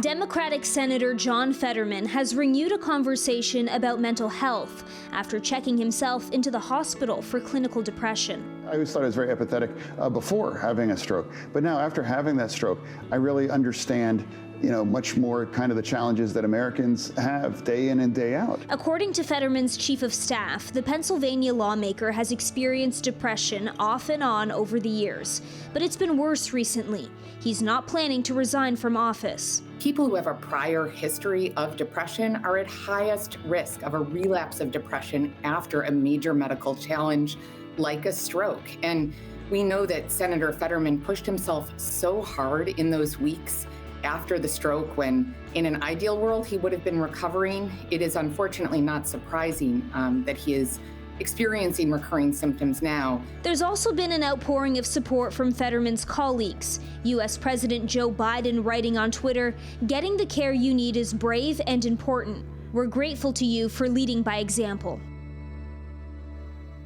Democratic Senator John Fetterman has renewed a conversation about mental health after checking himself into the hospital for clinical depression. I always thought I was very empathetic before having a stroke, but now after having that stroke, I really understand much more kind of the challenges that Americans have day in and day out. According to Fetterman's chief of staff, the Pennsylvania lawmaker has experienced depression off and on over the years, but it's been worse recently. He's not planning to resign from office. People who have a prior history of depression are at highest risk of a relapse of depression after a major medical challenge like a stroke. And we know that Senator Fetterman pushed himself so hard in those weeks after the stroke, when in an ideal world he would have been recovering. It is unfortunately not surprising that he is experiencing recurring symptoms now. There's also been an outpouring of support from Fetterman's colleagues. U.S. President Joe Biden writing on Twitter, "Getting the care you need is brave and important. We're grateful to you for leading by example."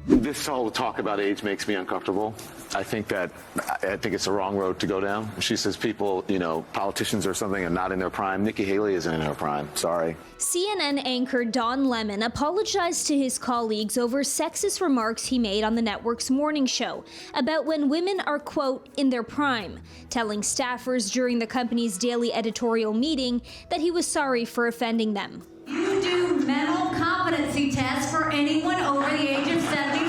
This whole talk about age makes me uncomfortable. I think it's the wrong road to go down. She says people, politicians or something are not in their prime. Nikki Haley isn't in her prime. Sorry. CNN anchor Don Lemon apologized to his colleagues over sexist remarks he made on the network's morning show about when women are, quote, in their prime, telling staffers during the company's daily editorial meeting that he was sorry for offending them. You do mental competency tests for anyone over the age of 75.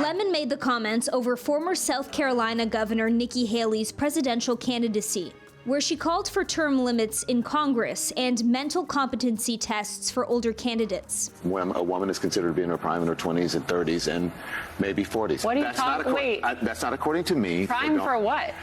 Lemon made the comments over former South Carolina Governor Nikki Haley's presidential candidacy, where she called for term limits in Congress and mental competency tests for older candidates. When a woman is considered to be in her prime in her 20s and 30s and maybe 40s. What are you talking? Wait. That's not according to me. Prime for what?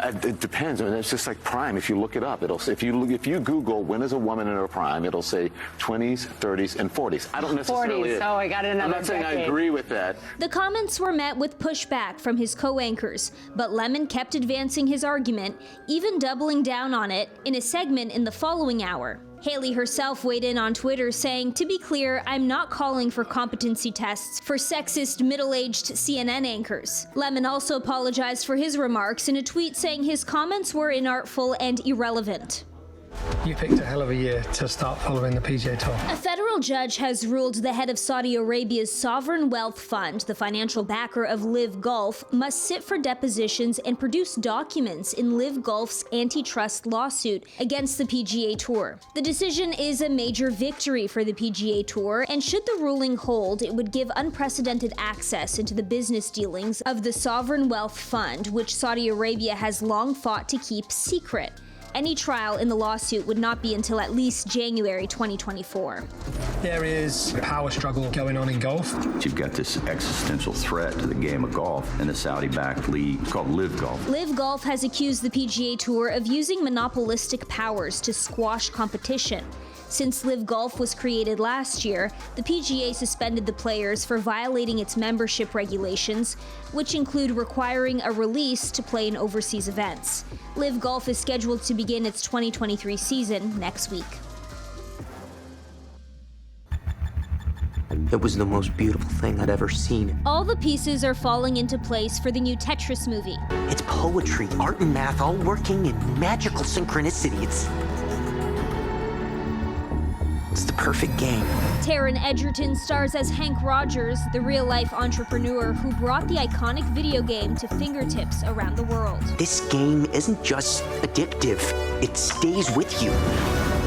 It depends. I mean, it's just like prime. If you look it up, it'll say, if you Google when is a woman in her prime, it'll say 20s, 30s, and 40s. I don't necessarily. 40s. So I got another. I'm not saying decade. I agree with that. The comments were met with pushback from his co-anchors, but Lemon kept advancing his argument, even doubling down on it in a segment in the following hour. Haley herself weighed in on Twitter saying, "To be clear, I'm not calling for competency tests for sexist middle-aged CNN anchors." Lemon also apologized for his remarks in a tweet saying his comments were inartful and irrelevant. You picked a hell of a year to start following the PGA Tour. A federal judge has ruled the head of Saudi Arabia's sovereign wealth fund, the financial backer of LIV Golf, must sit for depositions and produce documents in LIV Golf's antitrust lawsuit against the PGA Tour. The decision is a major victory for the PGA Tour, and should the ruling hold, it would give unprecedented access into the business dealings of the sovereign wealth fund, which Saudi Arabia has long fought to keep secret. Any trial in the lawsuit would not be until at least January 2024. There is a power struggle going on in golf. You've got this existential threat to the game of golf in the Saudi-backed league called LIV Golf. LIV Golf has accused the PGA Tour of using monopolistic powers to squash competition. Since LIV Golf was created last year, the PGA suspended the players for violating its membership regulations, which include requiring a release to play in overseas events. LIV Golf is scheduled to begin its 2023 season next week. It was the most beautiful thing I'd ever seen. All the pieces are falling into place for the new Tetris movie. It's poetry, art, and math all working in magical synchronicity. It's the perfect game. Taron Egerton stars as Hank Rogers, the real-life entrepreneur who brought the iconic video game to fingertips around the world. This game isn't just addictive, it stays with you.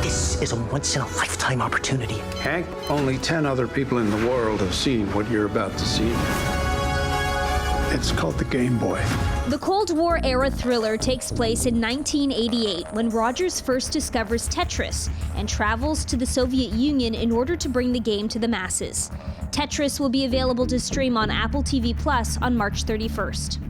This is a once-in-a-lifetime opportunity. Hank, only 10 other people in the world have seen what you're about to see. It's called the Game Boy. The Cold War-era thriller takes place in 1988 when Rogers first discovers Tetris and travels to the Soviet Union in order to bring the game to the masses. Tetris will be available to stream on Apple TV Plus on March 31st.